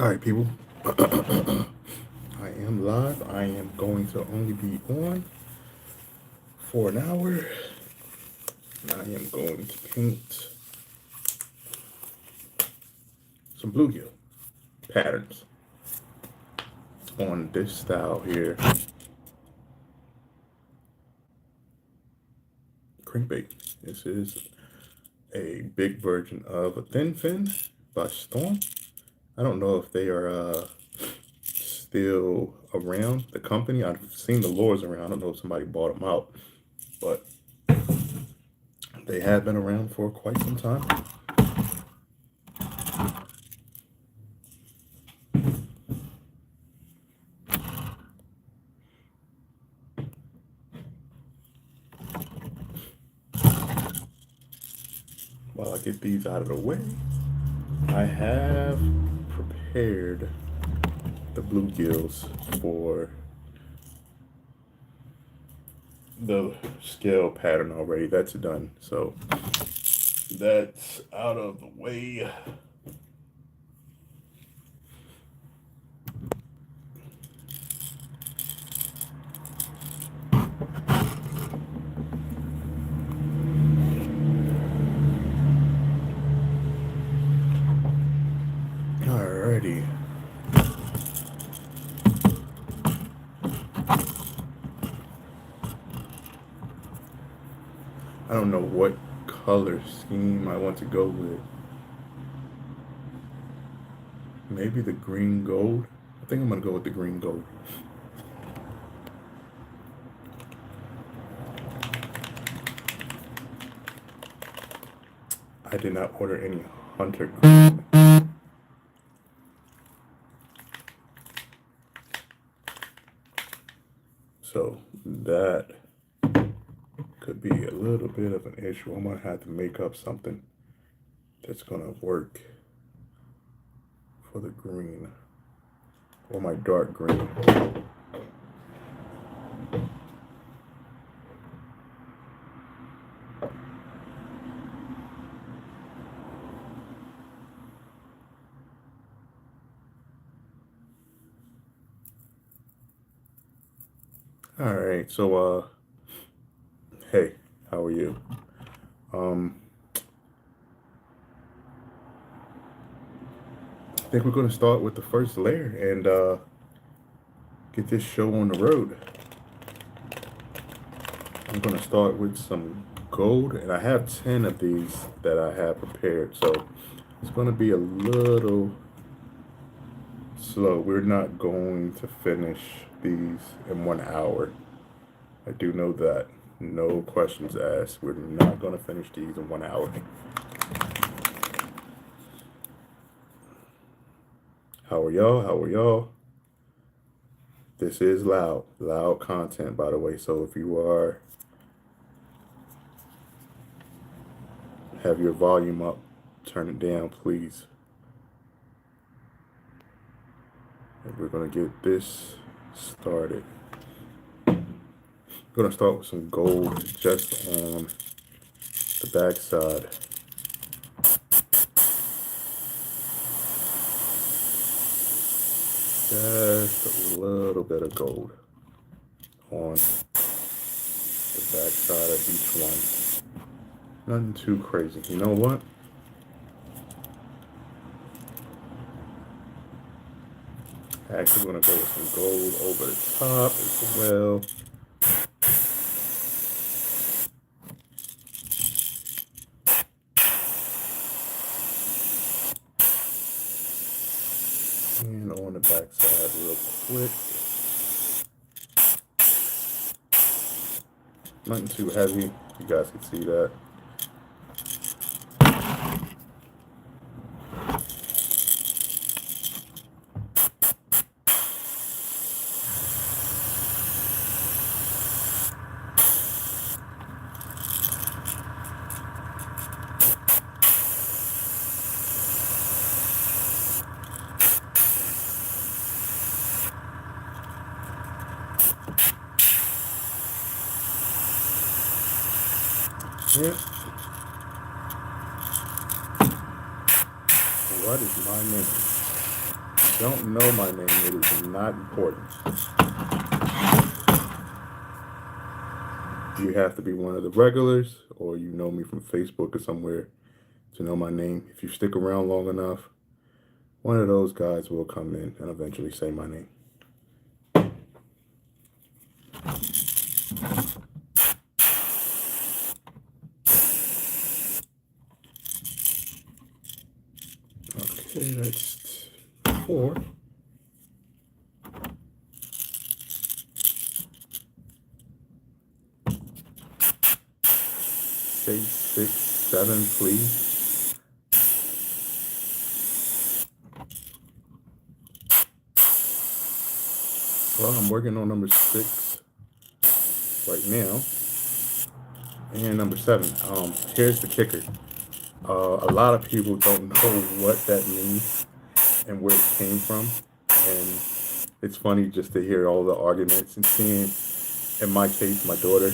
All right, people. I am live. I am going to only be on for an hour. I am going to paint some bluegill patterns on this style here. Crankbait. This is a big version of a thin fin by Storm. I don't know if they are still around the company. I've seen the lures around. I don't know if somebody bought them out, but they have been around for quite some time. While I get these out of the way, I have prepared the bluegills for the scale pattern already. That's done. So that's out of the way. Alrighty. I don't know what color scheme I want to go with. Maybe the green gold. I think I'm gonna go with the green gold. I did not order any hunter green. So that could be a little bit of an issue. I'm gonna have to make up something that's gonna work for the green or my dark green. All right, so hey, how are you? I think we're gonna start with the first layer and get this show on the road. I'm gonna start with some gold, and I have 10 of these that I have prepared, so it's gonna be a little slow. We're not going to finish these in 1 hour. I do know that. No questions asked. We're not gonna finish these in 1 hour. How are y'all? How are y'all? This is loud content, by the way. So if you have your volume up, turn it down, please. And we're gonna get this started. We're gonna start with some gold just on the back side. Just a little bit of gold on the back side of each one. Nothing too crazy. You know what? Actually, gonna go with some gold over the top as well. And on the back side real quick. Nothing too heavy. You guys can see that. Yeah. What is my name? don't know my name, it is not important. You have to be one of the regulars, or you know me from Facebook or somewhere to know my name. If you stick around long enough, one of those guys will come in and eventually say my name. Okay, that's 4. Say 6, 7, please. Well, I'm working on number 6 right now. And number 7. Here's the kicker. A lot of people don't know what that means and where it came from. And it's funny just to hear all the arguments and seeing, in my case, my daughter,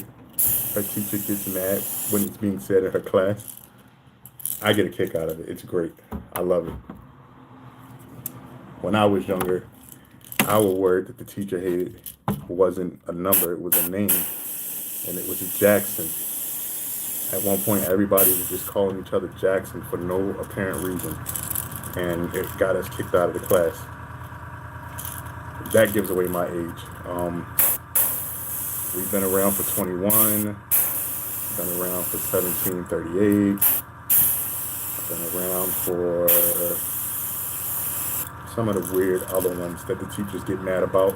her teacher gets mad when it's being said in her class. I get a kick out of it. It's great. I love it. When I was younger, our word that the teacher hated wasn't a number, it was a name, and it was a Jackson. At one point, everybody was just calling each other Jackson for no apparent reason, and it got us kicked out of the class. That gives away my age. We've been around for 21, been around for 1738, been around for some of the weird other ones that the teachers get mad about.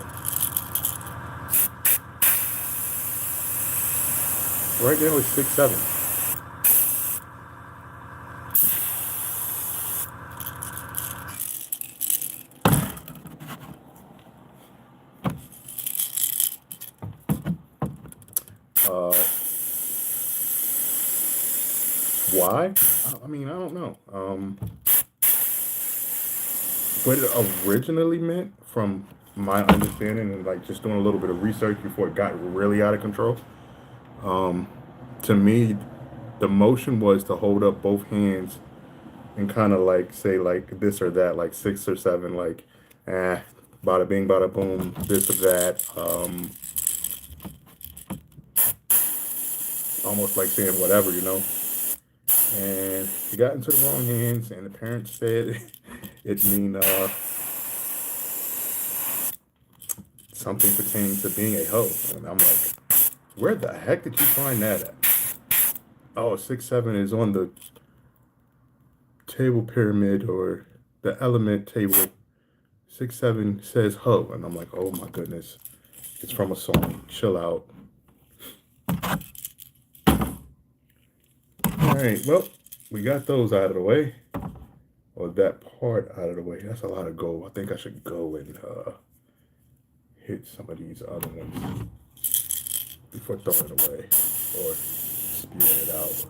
Right now it's 6, 7. Why? I mean, I don't know. What it originally meant, from my understanding and like just doing a little bit of research before it got really out of control, to me, the motion was to hold up both hands and kind of like say like this or that, like 6 or 7, like, bada bing, bada boom, this or that. Almost like saying whatever, you know. And he got into the wrong hands, and the parents said it mean something pertaining to being a hoe. And I'm like, where the heck did you find that at? Oh, 6, 7 is on the table pyramid or the element table. 6, 7 says hoe, and I'm like, oh my goodness, it's from a song. Chill out. All right, well, we got those out of the way, or that part out of the way. That's a lot of gold. I think I should go and hit some of these other ones before throwing it away or spewing it out.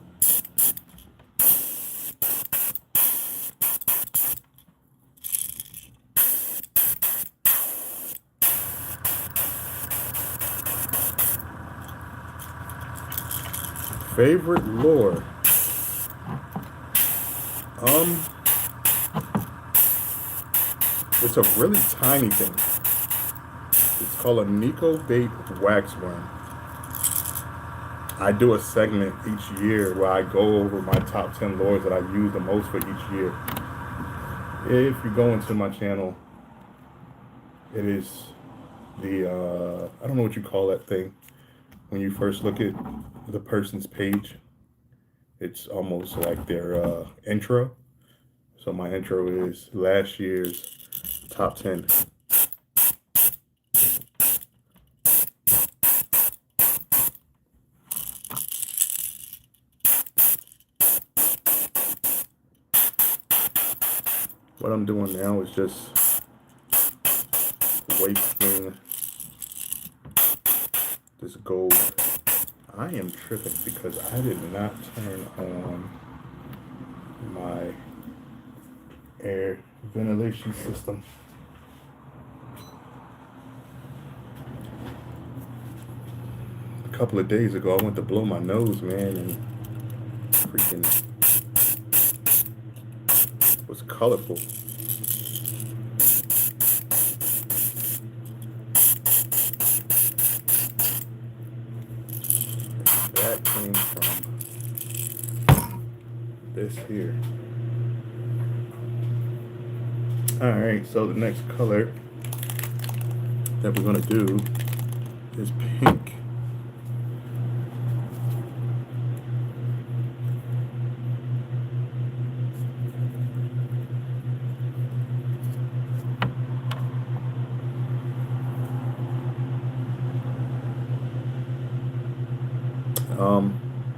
Favorite lure? It's a really tiny thing. It's called a Nico bait waxworm. I do a segment each year where I go over my top 10 lures that I use the most for each year. If you go into my channel, it is the, I don't know what you call that thing. When you first look at the person's page, it's almost like their intro. So my intro is last year's top 10. What I'm doing now is just wasting this gold. I am tripping because I did not turn on my air ventilation system. A couple of days ago, I went to blow my nose, man, and freaking was colorful. this here. Alright, so the next color that we're going to do is pink.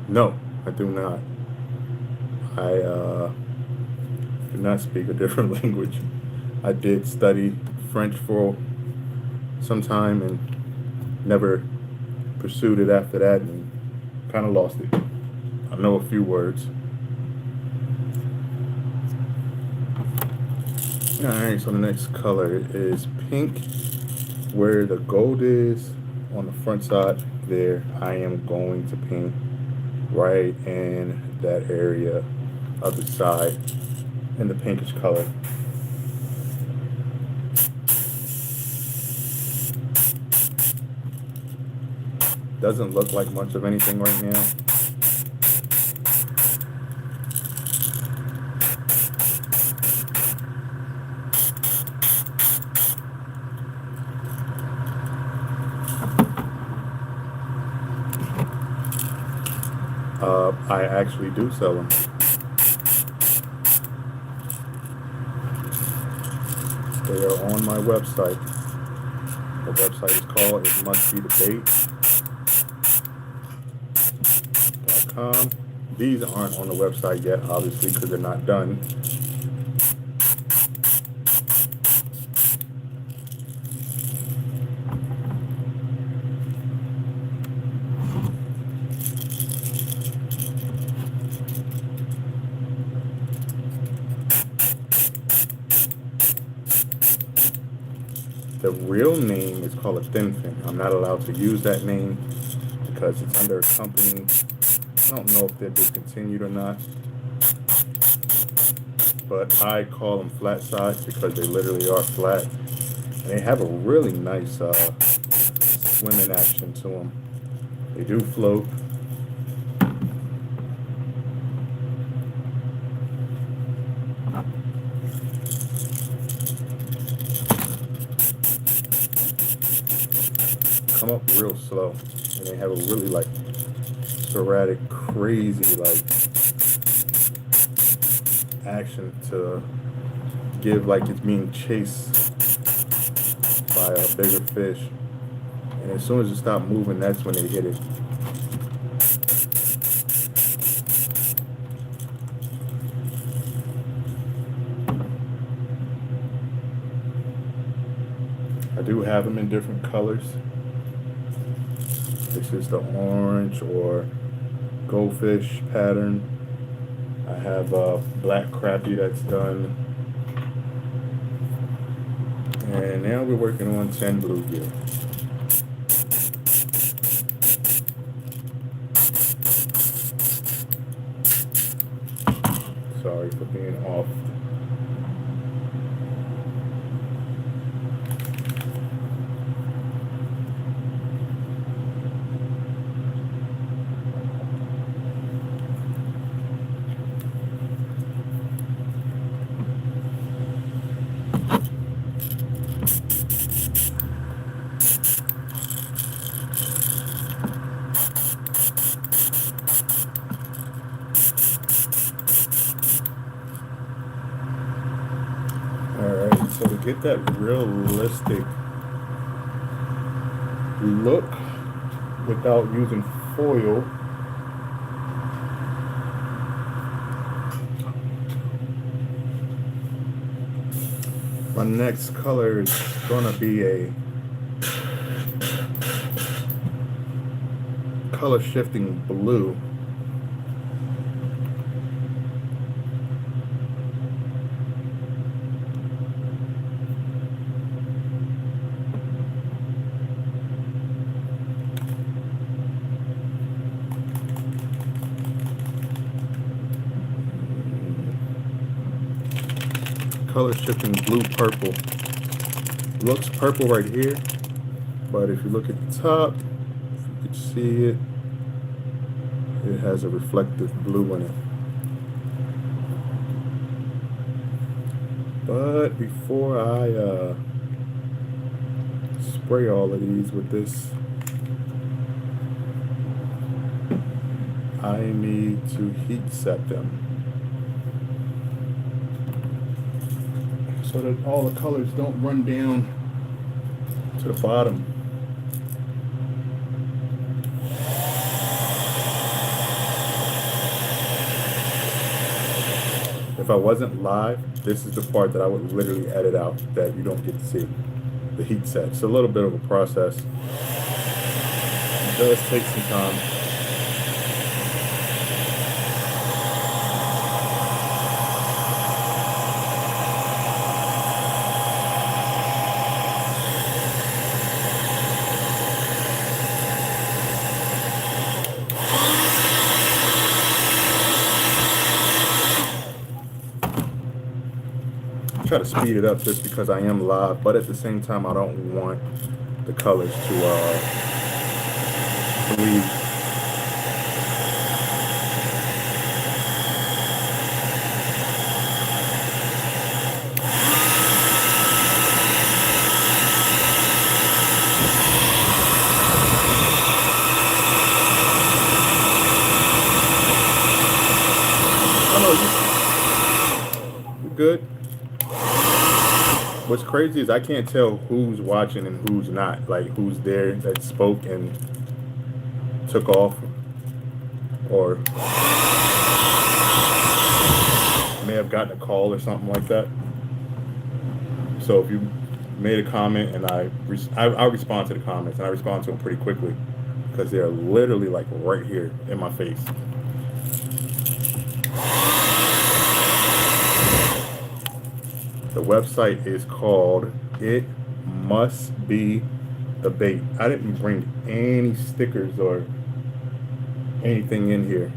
No, I do not. I do not speak a different language. I did study French for some time and never pursued it after that, and kind of lost it. I know a few words. Alright, so the next color is pink. Where the gold is on the front side there, I am going to paint right in that area of the side in the pinkish color. Doesn't look like much of anything right now. I actually do sell them. They are on my website. The website is called itmustbethebait.com. These aren't on the website yet, obviously, because they're not done. The real name is called a thin fin. I'm not allowed to use that name because it's under a company. I don't know if they're discontinued or not, but I call them flat sides because they literally are flat. And they have a really nice swimming action to them. They do float. Come up real slow, and they have a really like sporadic, crazy like action to give like it's being chased by a bigger fish, and as soon as it stops moving, that's when they hit it. I do have them in different colors. This is the orange or goldfish pattern. I have a black crappie that's done. And now we're working on 10 bluegill. Sorry for being off. Alright, so to get that realistic look without using foil, my next color is gonna be a color shifting blue. Color shifting blue purple. Looks purple right here, but if you look at the top, if you could see it, it has a reflective blue in it. But before I spray all of these with this, I need to heat set them so that all the colors don't run down to the bottom. If I wasn't live, this is the part that I would literally edit out that you don't get to see. The heat set. It's a little bit of a process. It does take some time. Try to speed it up just because I am live, but at the same time I don't want the colors to bleed. Oh no, you good? What's crazy is I can't tell who's watching and who's not. Like who's there that spoke and took off, or may have gotten a call or something like that. So if you made a comment and I respond to the comments, and I respond to them pretty quickly because they're literally like right here in my face. The website is called It Must Be the Bait. I didn't bring any stickers or anything in here.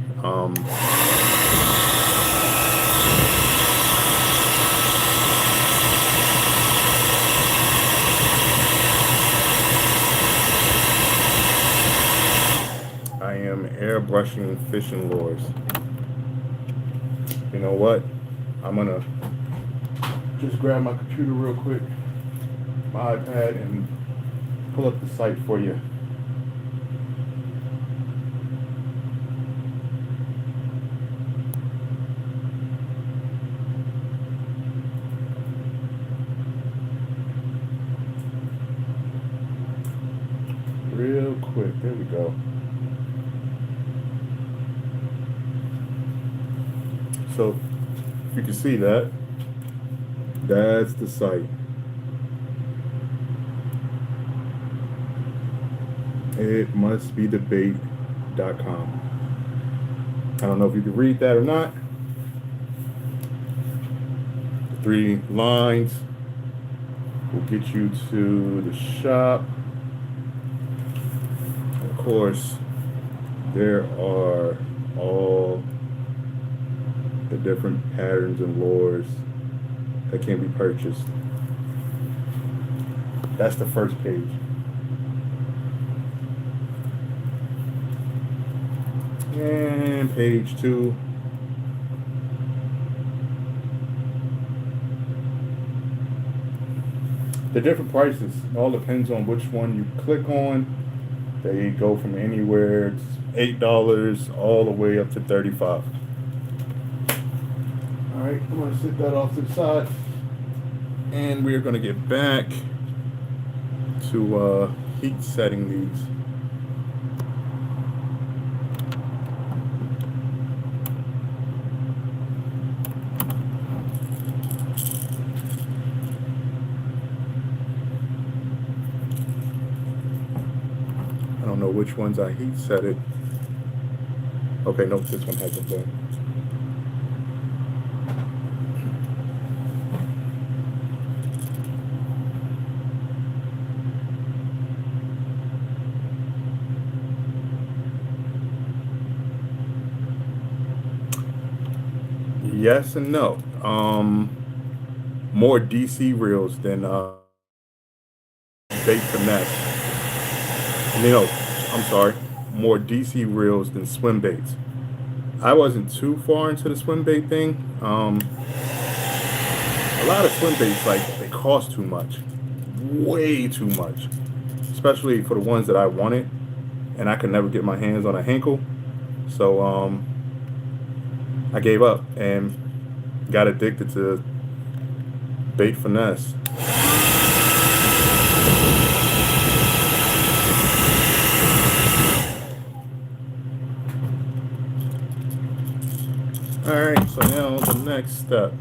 I am airbrushing fishing lures. You know what? I'm gonna just grab my computer real quick, my iPad, and pull up the site for you. Real quick, there we go. So, if you can see that, that's the site. It must be debate.com. I don't know if you can read that or not. The 3 lines will get you to the shop. Of course, there are all the different patterns and lures that can be purchased. That's the first page. And page 2. The different prices, it all depends on which one you click on. They go from anywhere, it's $8 all the way up to $35. Alright, I'm going to set that off to the side. And we're going to get back to heat setting these. I don't know which ones I heat set it. Okay, nope, this one hasn't been. Yes and no. More DC reels than bait finesse. No, I'm sorry. More DC reels than swim baits. I wasn't too far into the swim bait thing. A lot of swim baits, like, they cost too much, way too much, especially for the ones that I wanted, and I could never get my hands on a Hinkle. So I gave up and got addicted to bait finesse. Alright, so now the next step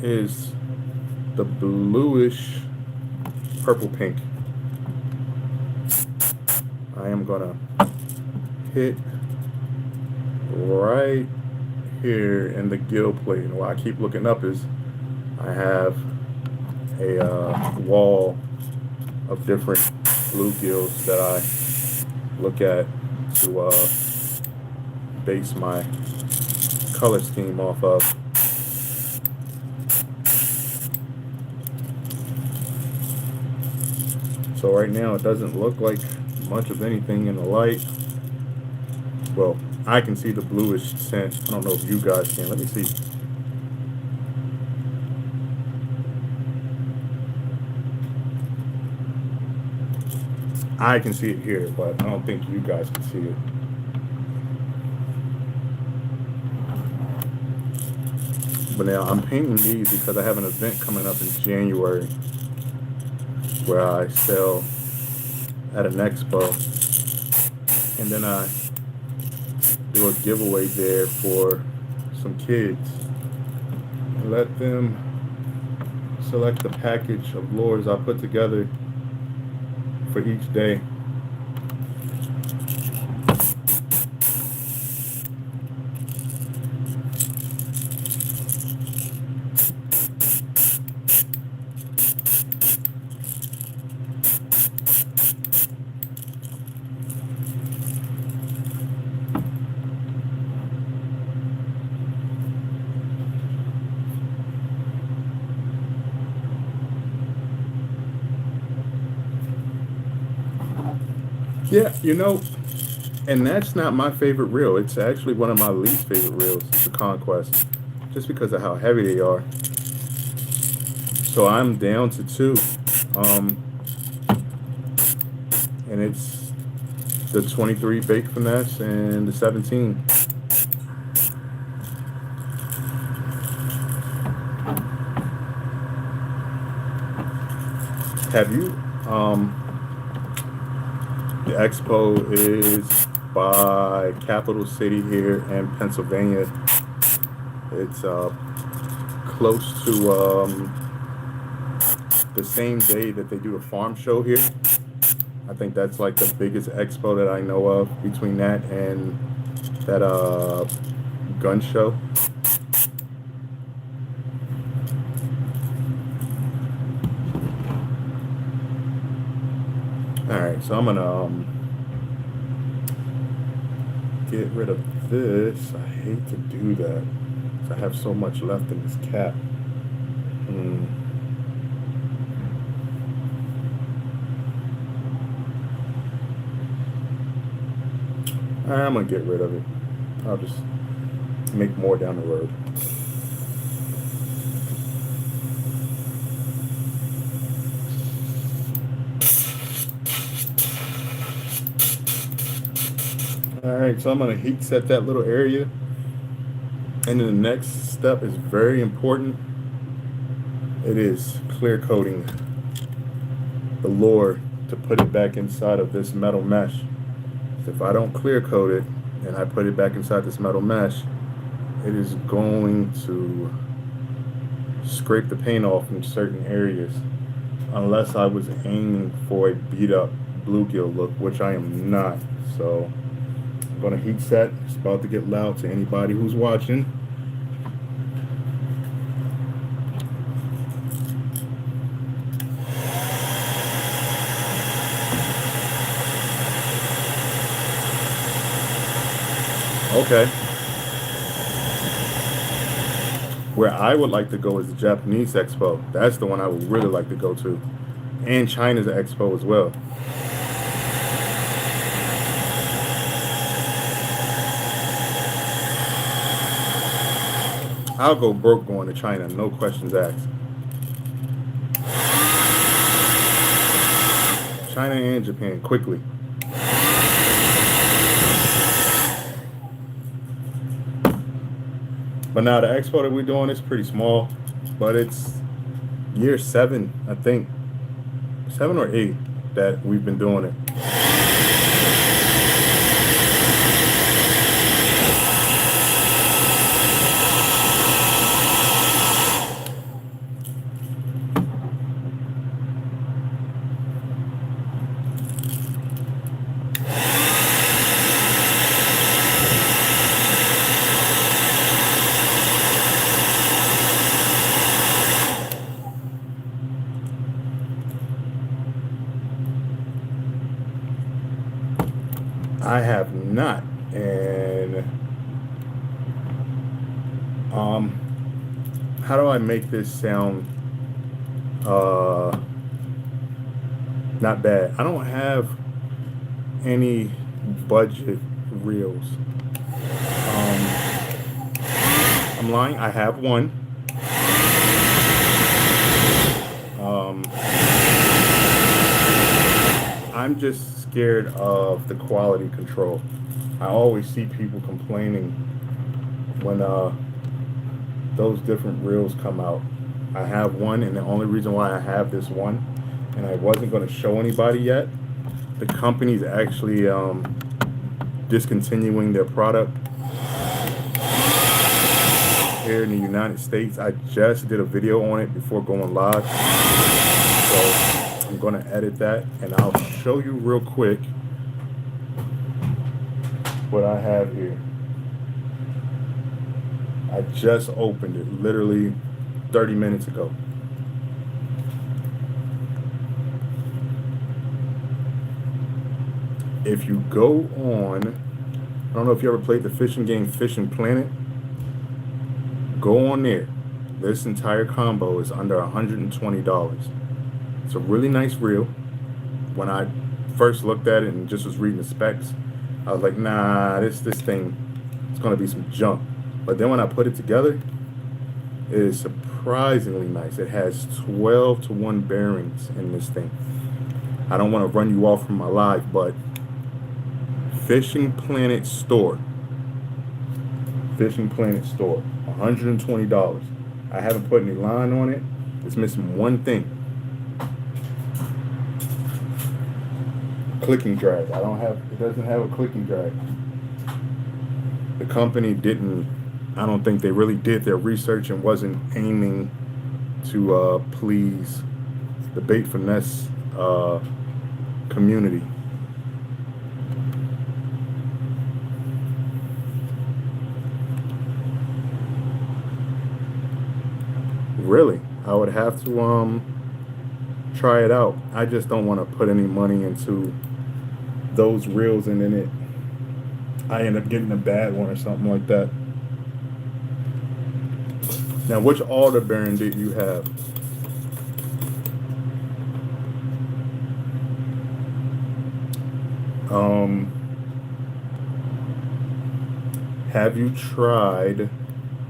is the bluish purple pink. I am gonna hit right here in the gill plate. And why I keep looking up is I have a wall of different bluegills that I look at to base my color scheme off of. So right now it doesn't look like much of anything in the light. Well, I can see the bluish tint. I don't know if you guys can. Let me see. I can see it here, but I don't think you guys can see it. But now I'm painting these because I have an event coming up in January where I sell at an expo, and then I do a giveaway there for some kids and let them select the package of lures I put together for each day. Yeah, you know, and that's not my favorite reel. It's actually one of my least favorite reels, the Conquest, just because of how heavy they are. So I'm down to two, and it's the 23 Bait Finesse and the 17. Have you? The expo is by Capital City here in Pennsylvania. It's close to the same day that they do a farm show here. I think that's like the biggest expo that I know of, between that and that gun show. Alright, so I'm gonna get rid of this. I hate to do that because I have so much left in this cap. I'm gonna get rid of it. I'll just make more down the road. Alright, so I'm gonna heat set that little area. And then the next step is very important. It is clear coating the lure to put it back inside of this metal mesh. If I don't clear coat it and I put it back inside this metal mesh, it is going to scrape the paint off in certain areas, unless I was aiming for a beat up bluegill look, which I am not. So I'm gonna heat set. It's about to get loud to anybody who's watching. Okay. Where I would like to go is the Japanese Expo. That's the one I would really like to go to. And China's Expo as well. I'll go broke going to China, no questions asked. China and Japan, quickly. But now the expo that we're doing is pretty small, but it's year 7, I think, 7 or 8 that we've been doing it. I have not, and how do I make this sound not bad? I don't have any budget reels. I'm lying, I have one. I'm just scared of the quality control. I always see people complaining when those different reels come out. I have one, and the only reason why I have this one, and I wasn't going to show anybody yet, the company's actually discontinuing their product here in the United States. I just did a video on it before going live, so I'm going to edit that, and I'll show you real quick what I have here. I just opened it literally 30 minutes ago. If you go on, I don't know if you ever played the fishing game Fishing Planet, go on there. This entire combo is under $120. It's a really nice reel. When I first looked at it and just was reading the specs, I was like, nah, this thing, it's gonna be some junk. But then when I put it together, it is surprisingly nice. It has 12-to-1 bearings in this thing. I don't want to run you off from my live, but Fishing Planet store, $120. I haven't put any line on it. It's missing one thing. Clicking drag. It doesn't have a clicking drag. The company I don't think they really did their research and wasn't aiming to please the bait finesse community. Really, I would have to try it out. I just don't want to put any money into those reels and then I end up getting a bad one or something like that. Now, which alder bearing did you have? Have you tried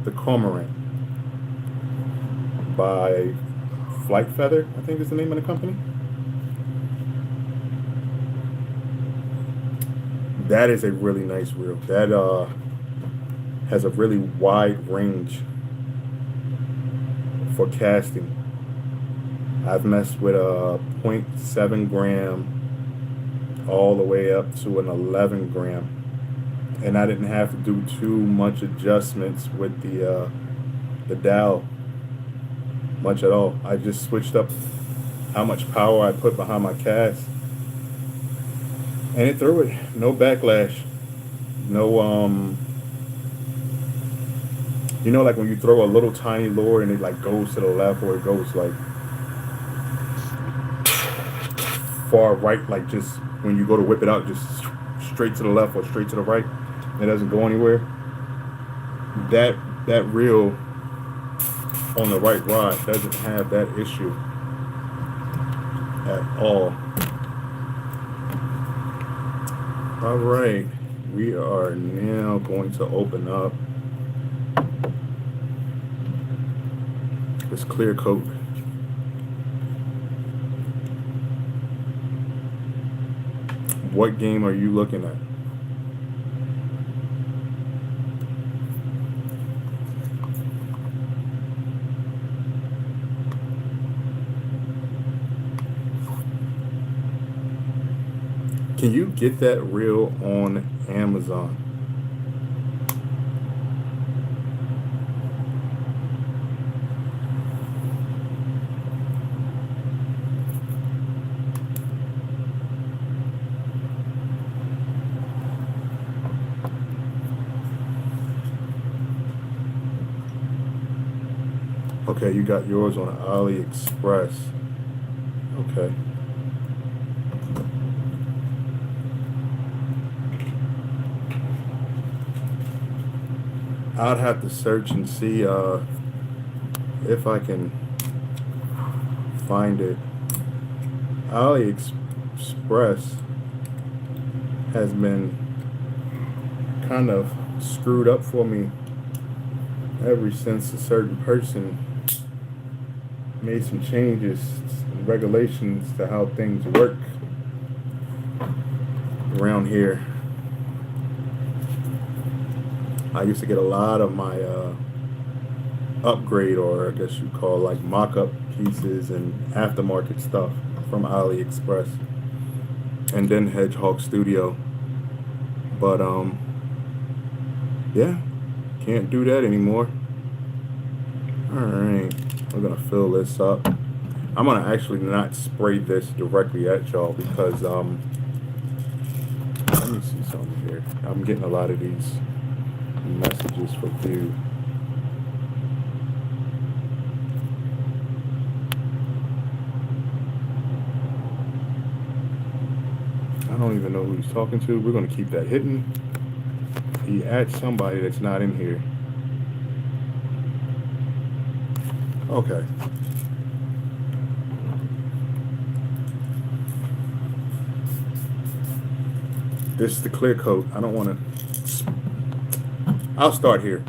the Cormorant by Flight Feather, I think is the name of the company? That is a really nice reel. That has a really wide range for casting. I've messed with a 0.7 gram all the way up to an 11 gram, and I didn't have to do too much adjustments with the dial much at all. I just switched up how much power I put behind my cast, and it threw it. No backlash. No you know, like when you throw a little tiny lure and it like goes to the left or it goes like far right, like just when you go to whip it out, just straight to the left or straight to the right, it doesn't go anywhere. That reel on the right rod doesn't have that issue at all. All right, we are now going to open up this clear coat. What game are you looking at? Can you get that reel on Amazon? Okay, you got yours on AliExpress. Okay. I'd have to search and see if I can find it. AliExpress has been kind of screwed up for me ever since a certain person made some changes and regulations to how things work around here. I used to get a lot of my upgrade, or I guess you'd call like mock-up pieces and aftermarket stuff from AliExpress and then Hedgehog Studio. But yeah, can't do that anymore. Alright, we're gonna fill this up. I'm gonna actually not spray this directly at y'all because let me see something here. I'm getting a lot of these messages for view. I don't even know who he's talking to. We're gonna keep that hidden. He adds somebody that's not in here. Okay. This is the clear coat. I don't want to. I'll start here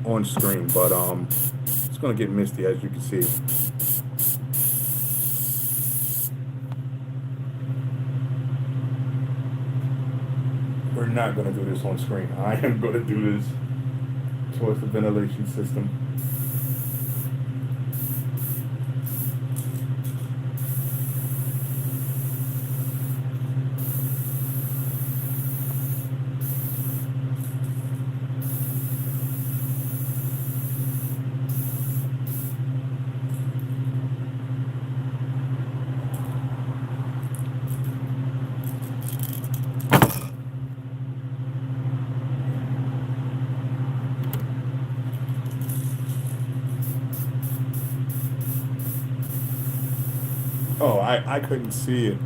on screen, but it's gonna get misty as you can see. We're not gonna do this on screen. I am gonna do this towards the ventilation system. Oh, I couldn't see it.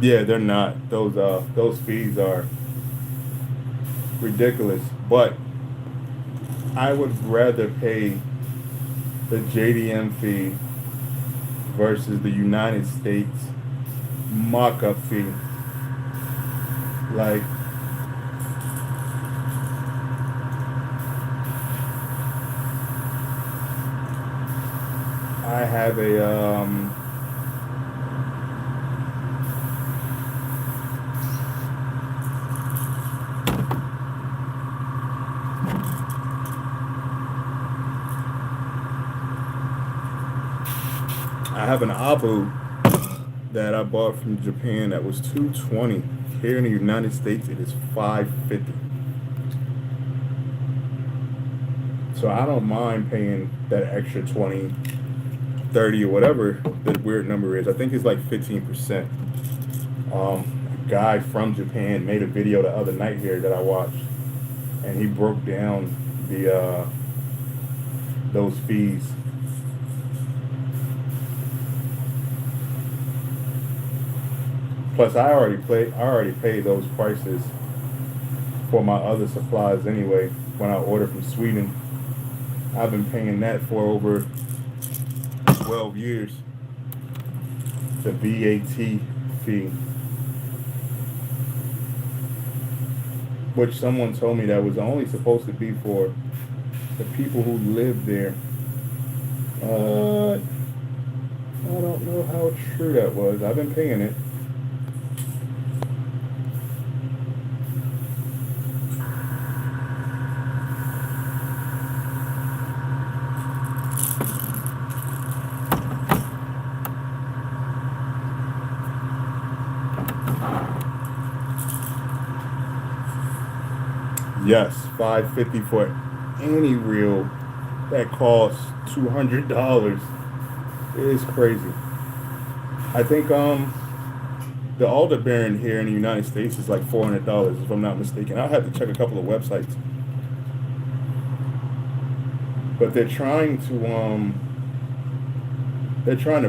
Yeah, they're not. Those fees are ridiculous. But I would rather pay the JDM fee versus the United States mock-up fee. Like, I have an Abu that I bought from Japan that was $220. Here in the United States, it is $550. So I don't mind paying that extra 20, 30, or whatever the weird number is. I think it's like 15%. A guy from Japan made a video the other night here that I watched, and he broke down the those fees. Plus, I already paid those prices for my other supplies anyway. When I order from Sweden, I've been paying that for over 12 years. The VAT fee, which someone told me that was only supposed to be for the people who live there. I don't know how true that was. I've been paying it. Yes, $5.50 for any reel that costs $200. It is crazy. I think the Aldebaran here in the United States is like $400 if I'm not mistaken. I'll have to check a couple of websites, but they're trying to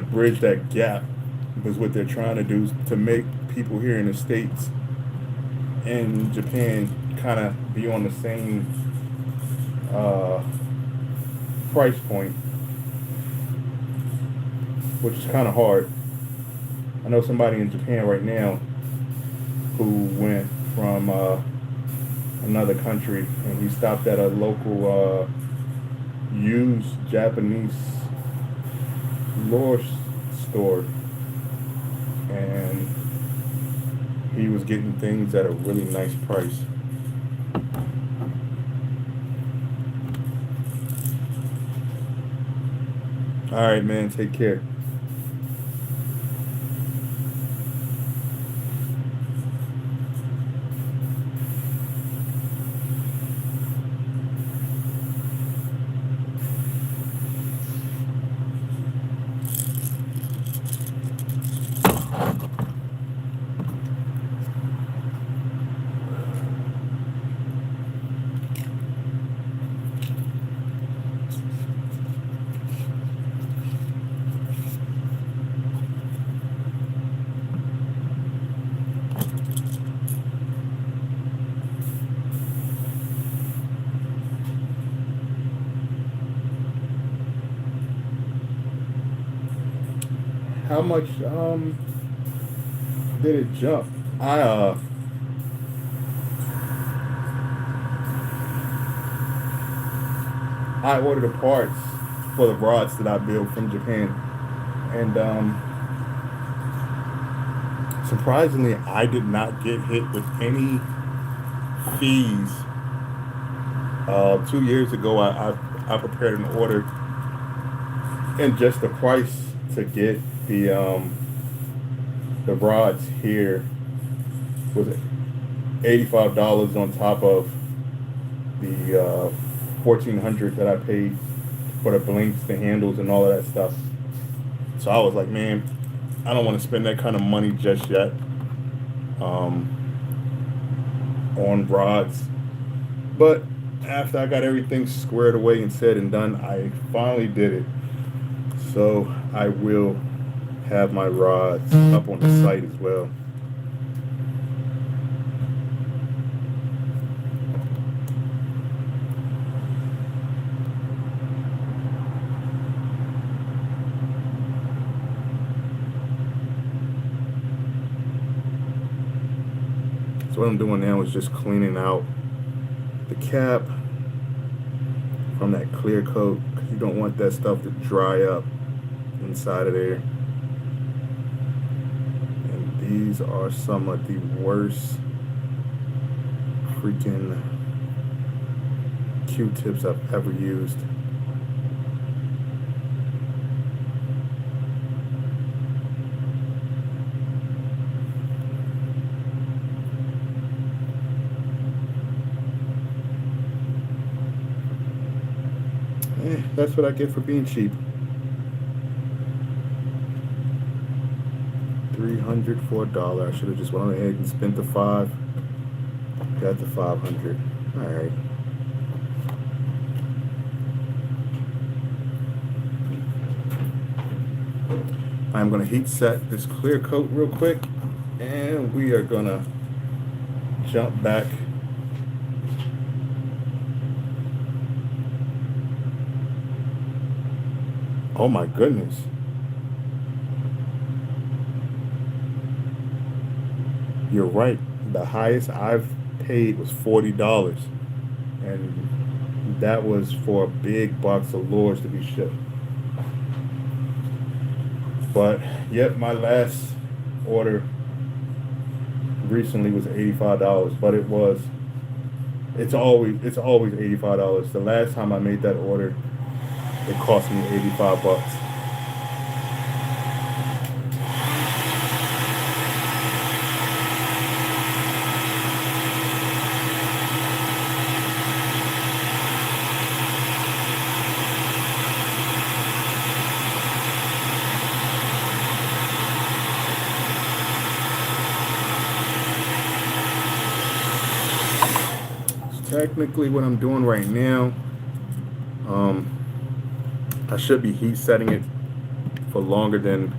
bridge that gap because what they're trying to do is to make people here in the States and Japan kind of be on the same uh, price point, which is kind of hard. I know somebody in Japan right now who went from another country and he stopped at a local used Japanese lure store, and he was getting things at a really nice price. All right, man, take care. How much did it jump? I I ordered the parts for the rods that I built from Japan, and surprisingly, I did not get hit with any fees. 2 years ago, I prepared an order, and just the price to get the rods here was $85 on top of the 1,400 that I paid for the blinks, the handles, and all of that stuff. So I was like, man, I don't want to spend that kind of money just yet um, on rods. But after I got everything squared away and said and done, I finally did it. So I will have my rods up on the site as well. So what I'm doing now is just cleaning out the cap from that clear coat, because you don't want that stuff to dry up inside of there. And these are some of the worst freaking Q-tips I've ever used. That's what I get for being cheap. $300 for $1. I should have just went ahead and spent the $5. Got the $500. All right. I'm gonna heat set this clear coat real quick, and we are gonna jump back. Oh my goodness. You're right. The highest I've paid was $40. And that was for a big box of lures to be shipped. But yep, my last order recently was $85, but it's always $85. The last time I made that order, it cost me 85 bucks. Technically what I'm doing right now, I should be heat setting it for longer than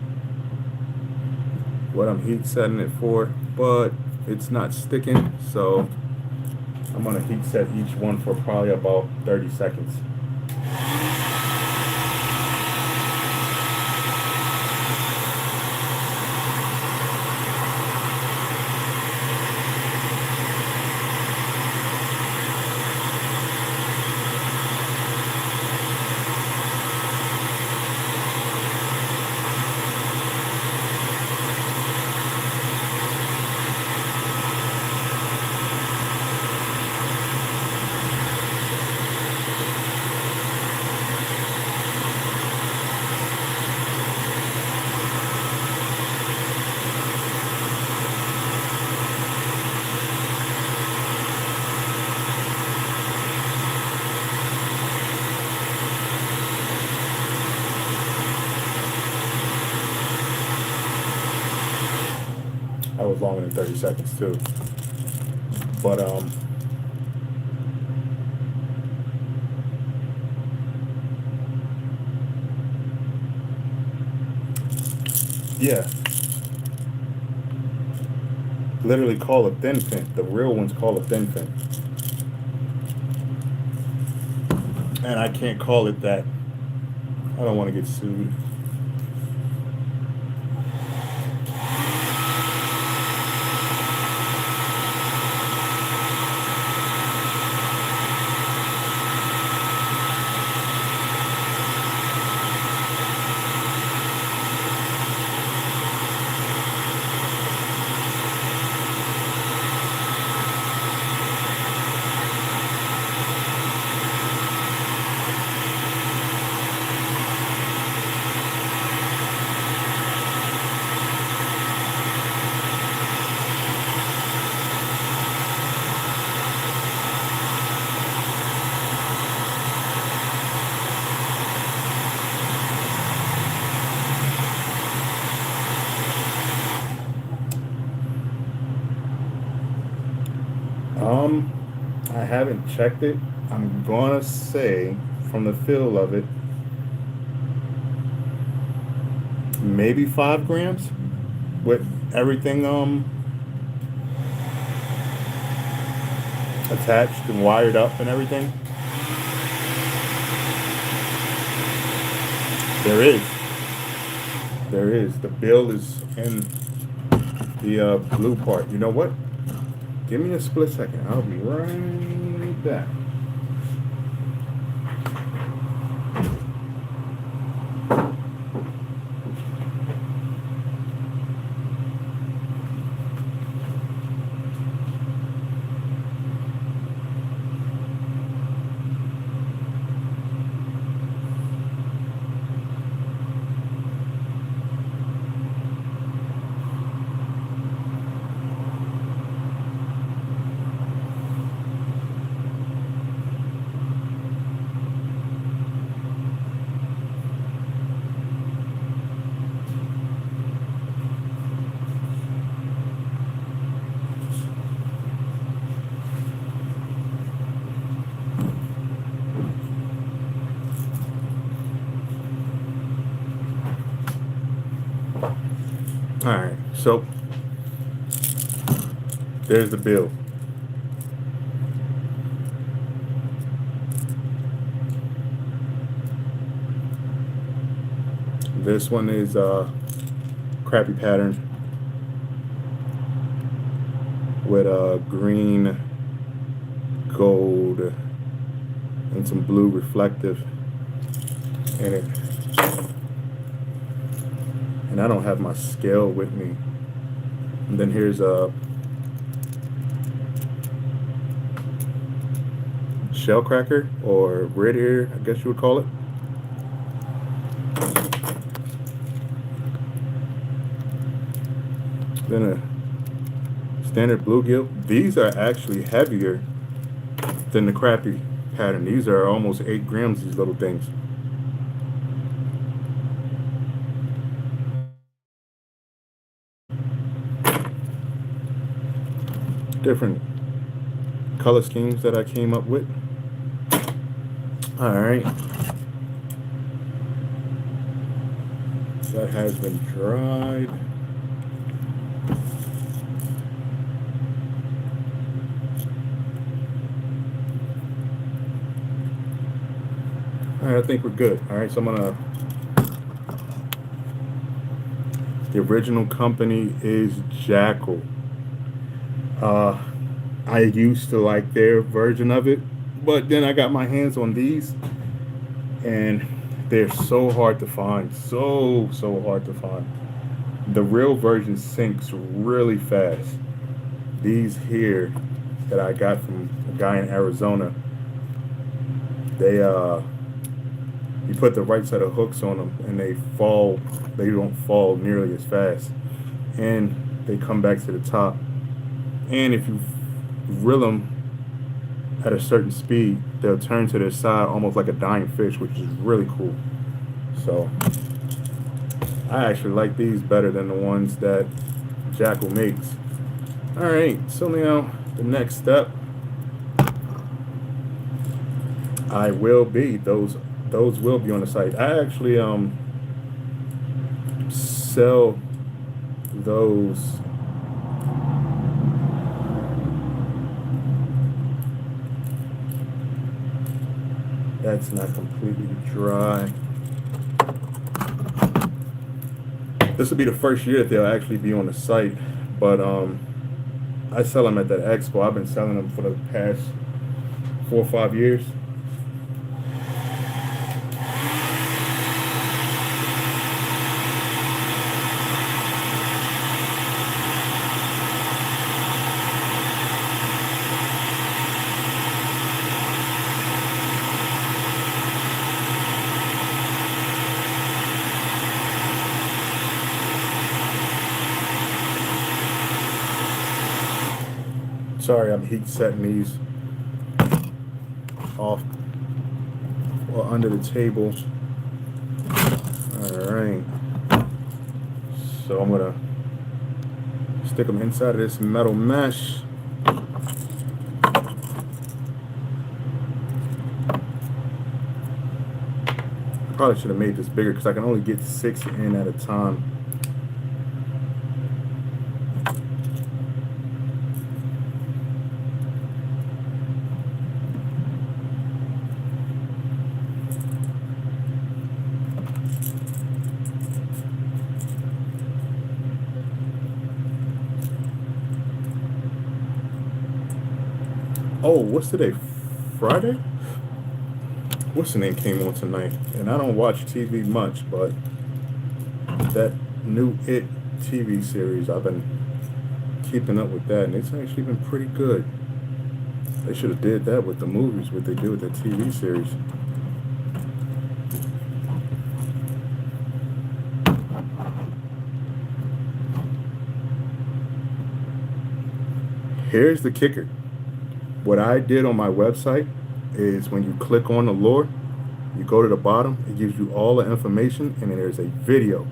what I'm heat setting it for, but it's not sticking, so I'm gonna heat set each one for probably about 30 seconds. That was longer than 30 seconds too. But yeah. Literally call a thin fin. The real ones call a thin fin. And I can't call it that. I don't want to get sued. I haven't checked it. I'm gonna say, from the feel of it, maybe 5 grams with everything attached and wired up and everything. There is. There is. The bill is in the blue part. You know what? Give me a split second. I'll be right back. Alright, so there's the bill. This one is crappy pattern with green, gold, and some blue reflective in it. And and I don't have my scale with me. And then here's a shell cracker, or red ear, I guess you would call it. Then a standard bluegill. These are actually heavier than the crappie pattern. These are almost 8 grams, these little things. Different color schemes that I came up with. All right. That has been dried. All right, I think we're good. All right, so I'm gonna. The original company is Jackal. I used to like their version of it, but then I got my hands on these, and they're so hard to find. So hard to find. The real version sinks really fast. These here that I got from a guy in Arizona, they you put the right set of hooks on them and they fall. They don't fall nearly as fast, and they come back to the top. And if you reel them at a certain speed, they'll turn to their side almost like a dying fish, which is really cool. So I actually like these better than the ones that Jackal makes. All right, so now the next step, I will be those will be on the site. I actually sell those. That's not completely dry. This will be the first year that they'll actually be on the site, but I sell them at that expo. I've been selling them for the past 4 or 5 years. Sorry, I'm heat setting these off or under the table. All right. So I'm gonna stick them inside of this metal mesh. Probably should have made this bigger because I can only get 6 in at a time. Oh, what's today? Friday? What's the name came on tonight? And I don't watch TV much, but that new It TV series, I've been keeping up with that, and it's actually been pretty good. They should have did that with the movies, what they do with the TV series. Here's the kicker. What I did on my website is when you click on the lure, you go to the bottom, it gives you all the information, and then there's a video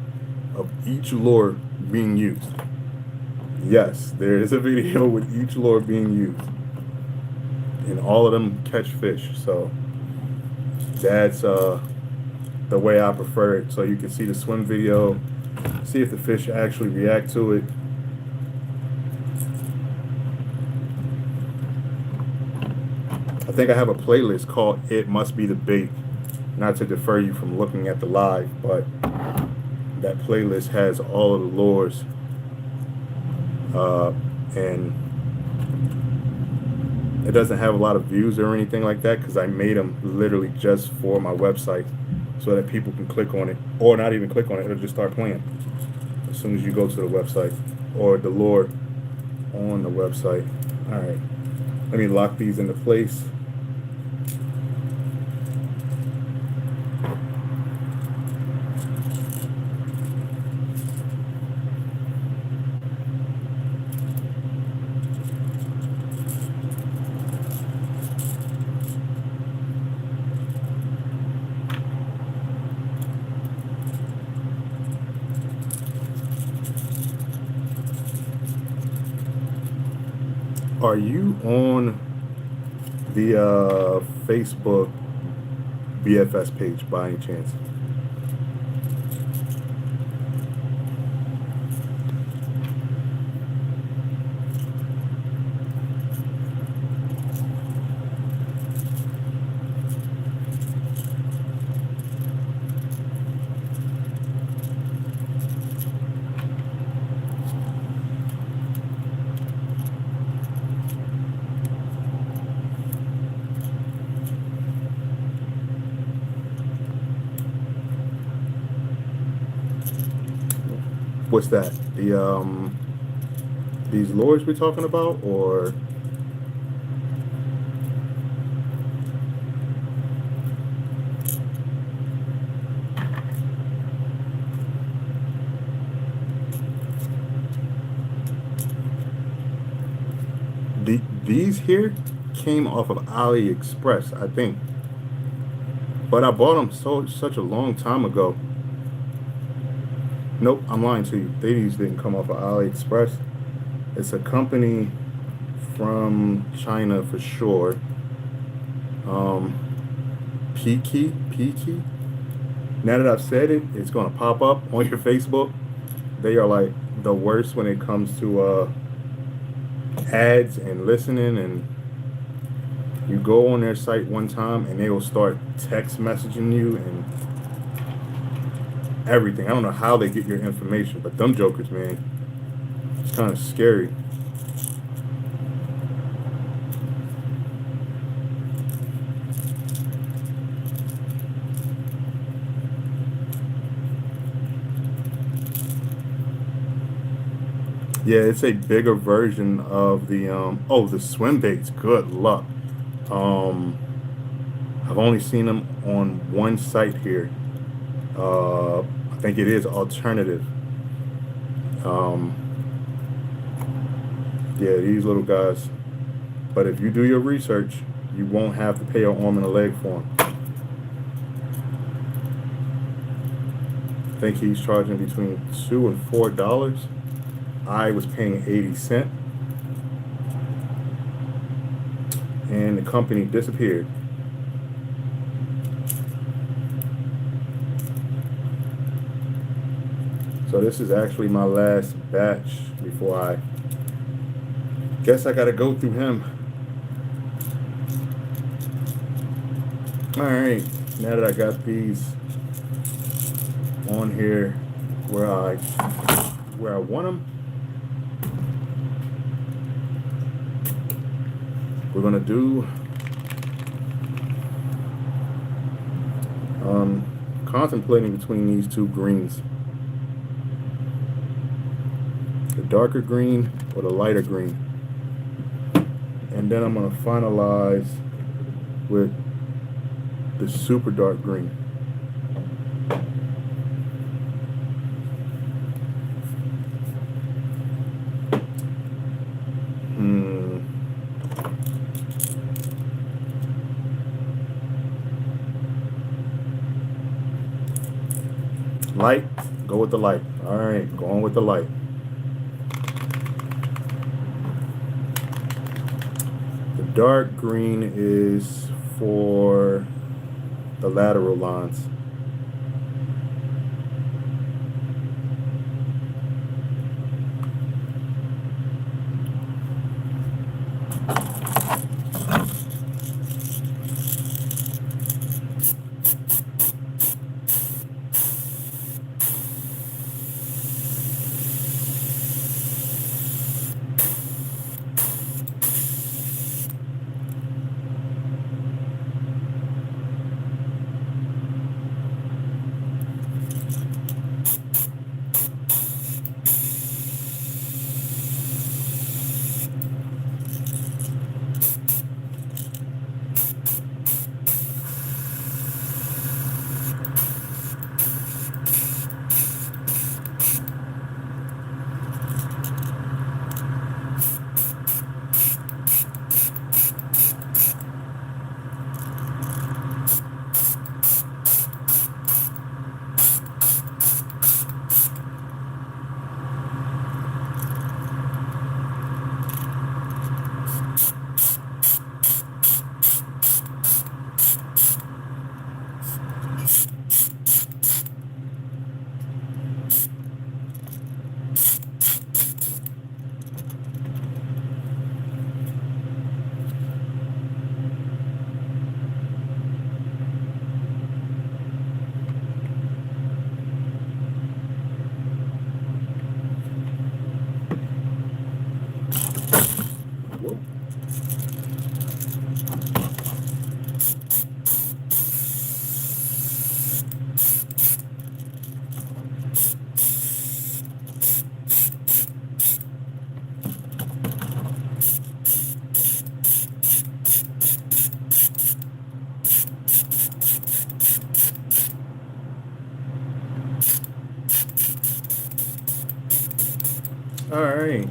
of each lure being used. Yes, there is a video with each lure being used. And all of them catch fish. So that's the way I prefer it. So you can see the swim video, see if the fish actually react to it. I think I have a playlist called It Must Be the Bait. Not to defer you from looking at the live, but that playlist has all of the lures. And it doesn't have a lot of views or anything like that because I made them literally just for my website so that people can click on it, or not even click on it, it'll just start playing. as soon as you go to the website, or the lure on the website. All right, let me lock these into place. Are you on the Facebook BFS page by any chance? What's that? These lures we're talking about, or these here came off of AliExpress, I think. But I bought them such a long time ago. Nope, I'm lying to you. These didn't come off of AliExpress. It's a company from China for sure. Peaky. Now that I've said it, it's gonna pop up on your Facebook. They are like the worst when it comes to ads and listening, and you go on their site one time and they will start text messaging you and everything. I don't know how they get your information, but them jokers, man, it's kind of scary. Yeah, it's a bigger version of the oh, the swim baits. Good luck. Um, I've only seen them on one site here. I think it is Alternative. Um, yeah, these little guys. But if you do your research, you won't have to pay an arm and a leg for them. I think he's charging between $2 and $4. I was paying 80 cents, and the company disappeared. So this is actually my last batch before I guess I gotta go through him. All right, now that I got these on here where I want them, we're gonna do contemplating between these two greens, the darker green or the lighter green, and then I'm gonna finalize with the super dark green. Light, go with the light. All right, going with the light. The dark green is for the lateral lines. All right.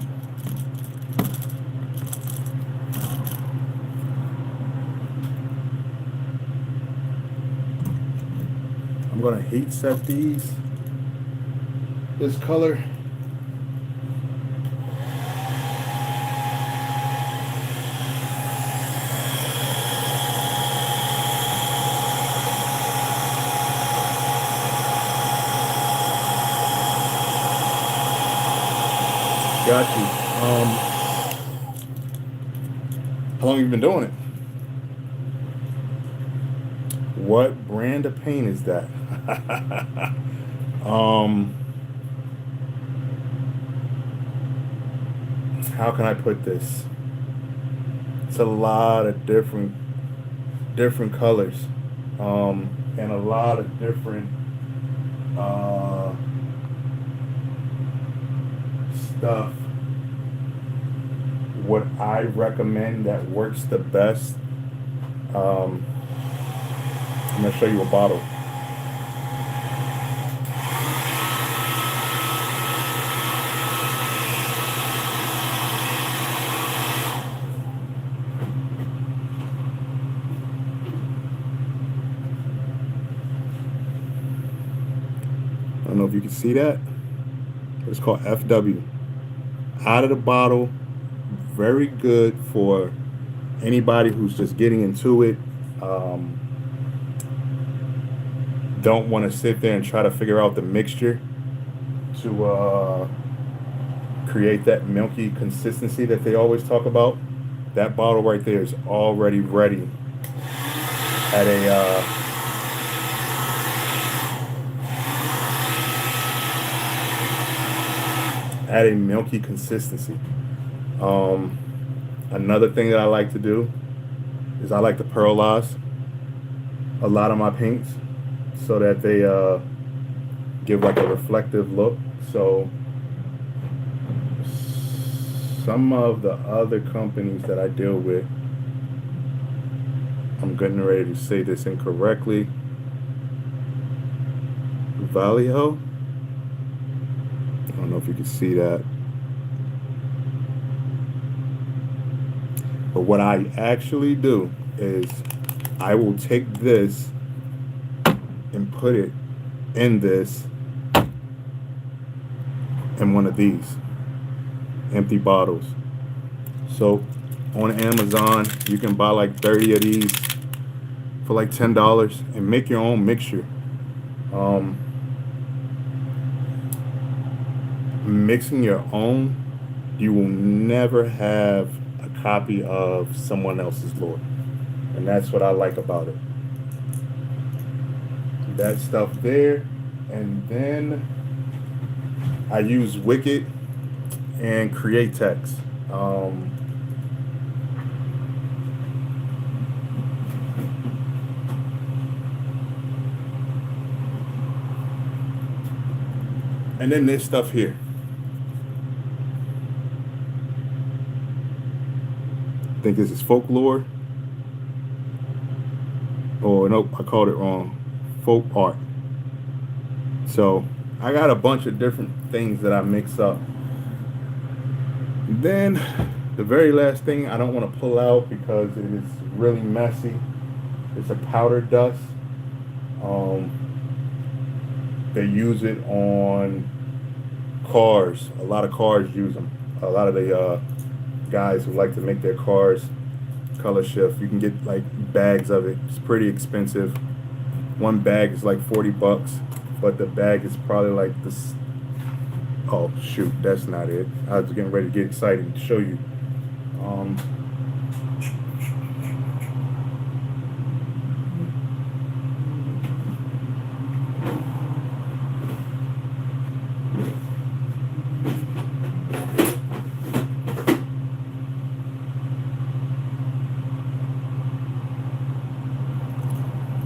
I'm gonna heat set this color. Got you. How long have you been doing it? What brand of paint is that? How can I put this? It's a lot of different colors, and a lot of different stuff. What I recommend that works the best. I'm gonna show you a bottle. I don't know if you can see that. It's called FW. Out of the bottle, very good for anybody who's just getting into it. Don't want to sit there and try to figure out the mixture to create that milky consistency that they always talk about. That bottle right there is already ready at a milky consistency. Another thing that I like to do is I like to pearlize a lot of my paints so that they give like a reflective look. So some of the other companies that I deal with, I'm getting ready to say this incorrectly. Vallejo. I don't know if you can see that. But what I actually do is I will take this and put it in this in one of these empty bottles. So on Amazon, you can buy like 30 of these for like $10 and make your own mixture. Mixing your own, you will never have a copy of someone else's lore. And that's what I like about it. That stuff there. And then I use Wicked and Createx. And then this stuff here. I think this is folklore. Oh, nope, I called it wrong. Folk art. So I got a bunch of different things that I mix up. Then the very last thing I don't want to pull out because it is really messy. It's a powder dust. They use it on cars. A lot of cars use them. A lot of the guys who like to make their cars color shift. You can get like bags of it. It's pretty expensive. One bag is like 40 bucks, but the bag is probably like this. Oh shoot, that's not it. I was getting ready to get excited to show you. Um,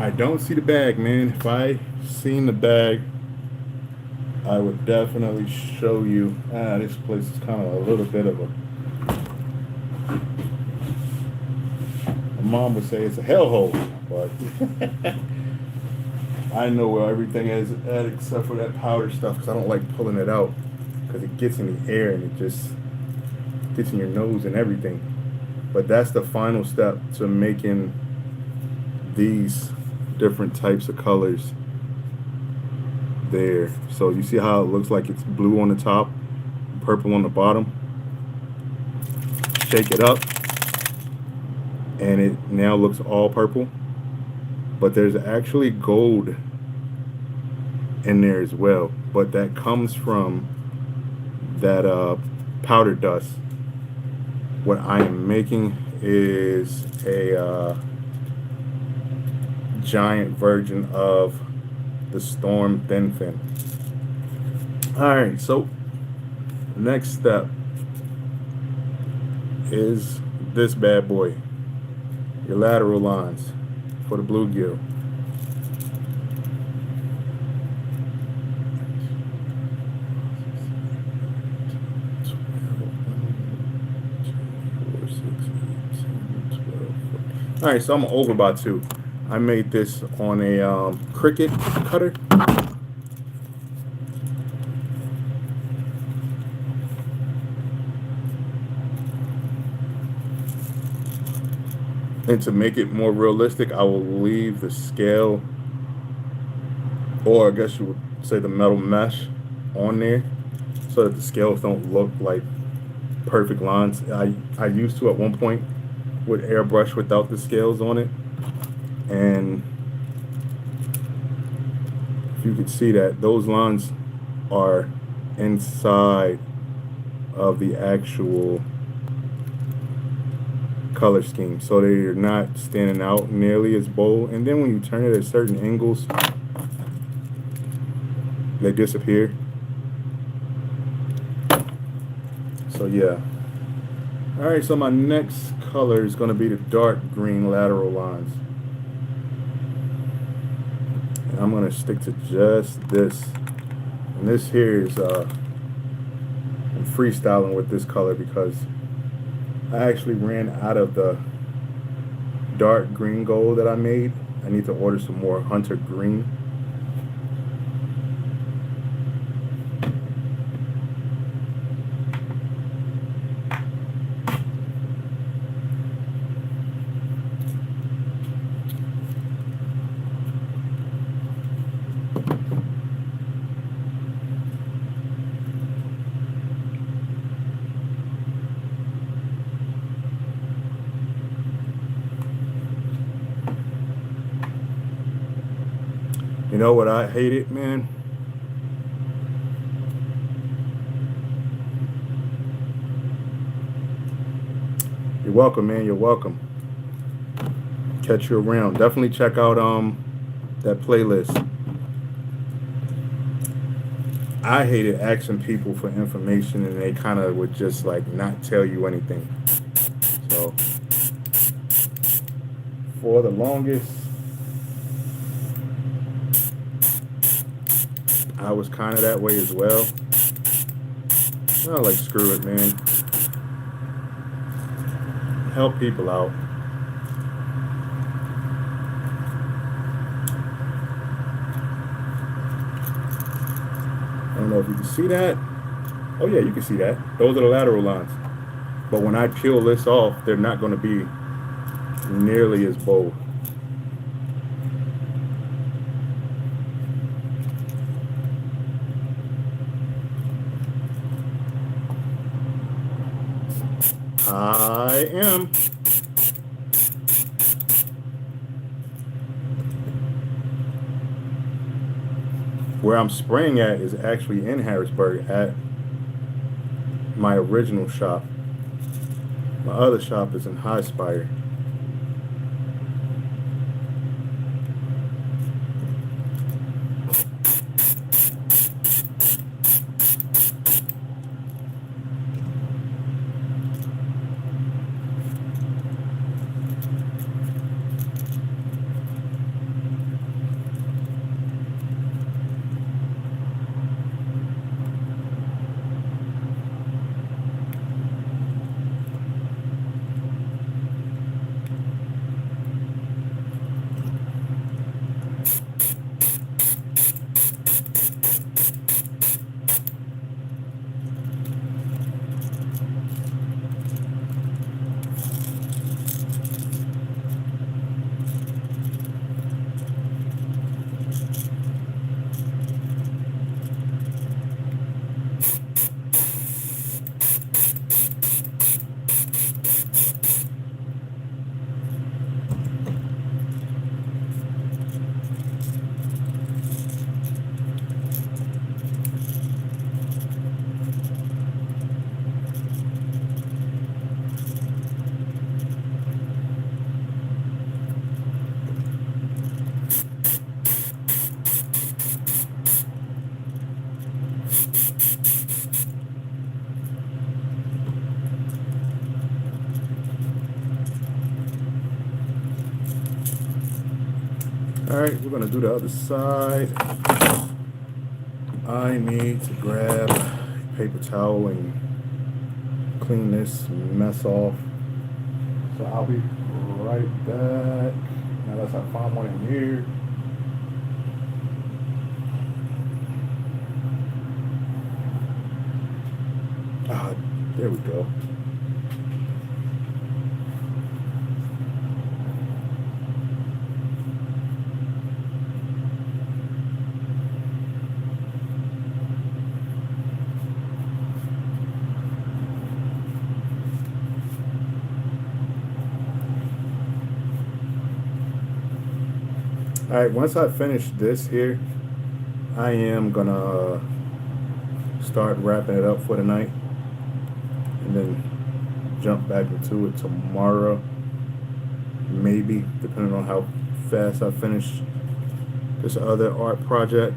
I don't see the bag, man. If I seen the bag, I would definitely show you. This place is kind of a little bit of a. My mom would say it's a hellhole, but I know where everything is at except for that powder stuff because I don't like pulling it out because it gets in the air and it just gets in your nose and everything. But that's the final step to making these different types of colors there. So you see how it looks like it's blue on the top, purple on the bottom. Shake it up and it now looks all purple, but there's actually gold in there as well, but that comes from that powder dust. What I am making is a giant version of the Storm Thin Fin. Alright, so next step is this bad boy, your lateral lines for the bluegill. Alright, so I'm over by 2. I made this on a Cricut cutter. And to make it more realistic, I will leave the scale, or I guess you would say the metal mesh, on there so that the scales don't look like perfect lines. I used to at one point with airbrush without the scales on it, and if you could see that those lines are inside of the actual color scheme, so they're not standing out nearly as bold. And then when you turn it at certain angles, they disappear. So yeah. Alright, so my next color is going to be the dark green lateral lines. And I'm going to stick to just this. And this here is I'm freestyling with this color because I actually ran out of the dark green gold that I made. I need to order some more hunter green. You know what I hated, man? You're welcome, man. You're welcome. Catch you around. Definitely check out that playlist. I hated asking people for information and they kind of would just like not tell you anything. So for the longest, I was kind of that way as well. I was like, screw it, man. Help people out. I don't know if you can see that. Oh yeah, you can see that. Those are the lateral lines. But when I peel this off, they're not going to be nearly as bold. I am. Where I'm spraying at is actually in Harrisburg at my original shop. My other shop is in High Spire. Alright, we're gonna do the other side. I need to grab a paper towel and clean this mess off. So I'll be right back. Now let's find one in here. Ah, there we go. Alright, once I finish this here, I am gonna start wrapping it up for the night and then jump back into it tomorrow, maybe, depending on how fast I finish this other art project.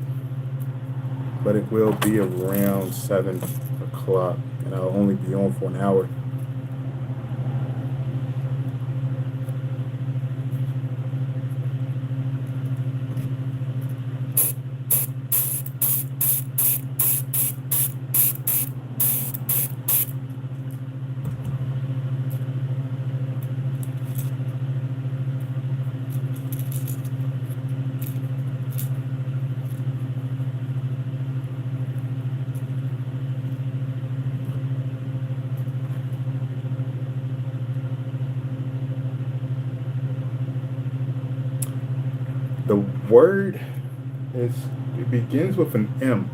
But it will be around 7 o'clock and I'll only be on for an hour. The word it begins with an M.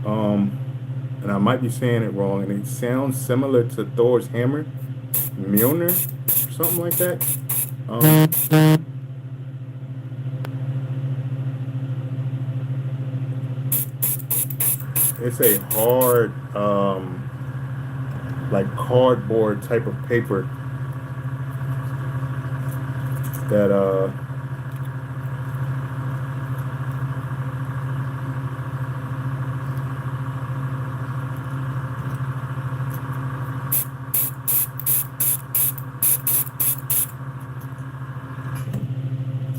And I might be saying it wrong, and it sounds similar to Thor's hammer, Mjolnir, something like that. It's a hard, like cardboard type of paper that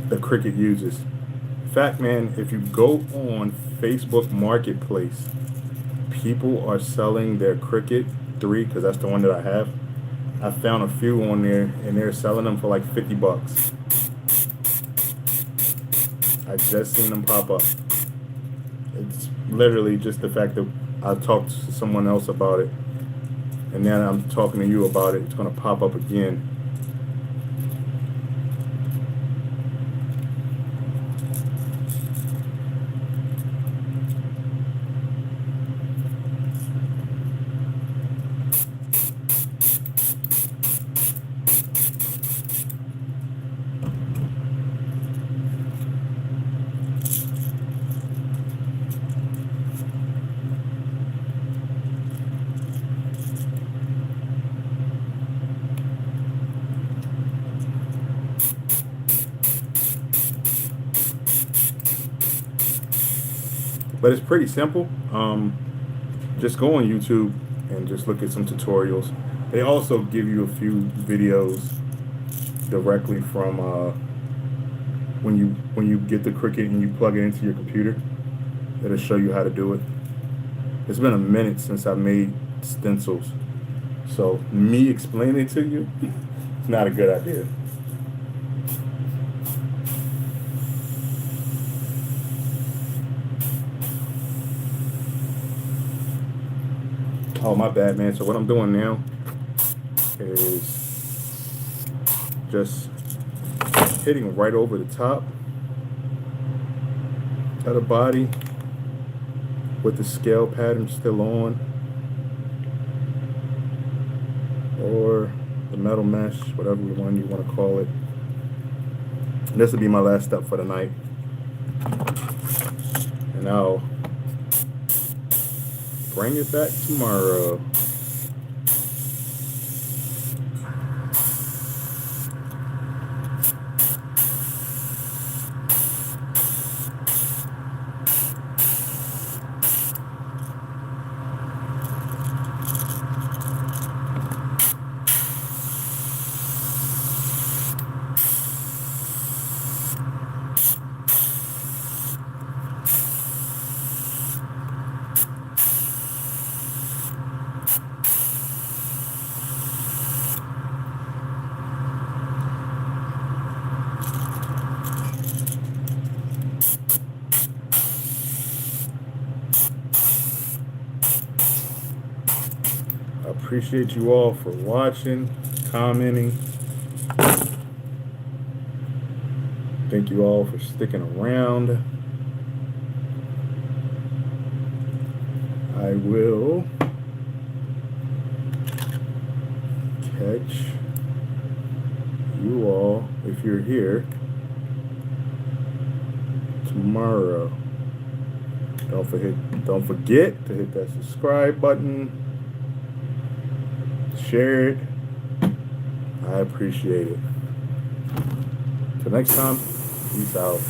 the Cricut uses. In fact, man, if you go on Facebook Marketplace, people are selling their Cricut 3, because that's the one that I have. I found a few on there, and they're selling them for like 50 bucks. I just seen them pop up. It's literally just the fact that I talked to someone else about it, and then I'm talking to you about it. It's going to pop up again. But it's pretty simple. Just go on YouTube and just look at some tutorials. They also give you a few videos directly from when you get the Cricut and you plug it into your computer. It'll show you how to do it. It's been a minute since I made stencils, so me explaining it to you, it's not a good idea. Oh, my bad, man. So what I'm doing now is just hitting right over the top of the body with the scale pattern still on, or the metal mesh, whatever one you want to call it. And this will be my last step for the night. And I'll bring it back tomorrow. I appreciate you all for watching, commenting. Thank you all for sticking around. I will catch you all, if you're here, tomorrow. Don't forget to hit that subscribe button. Share it. I appreciate it. Till next time, peace out.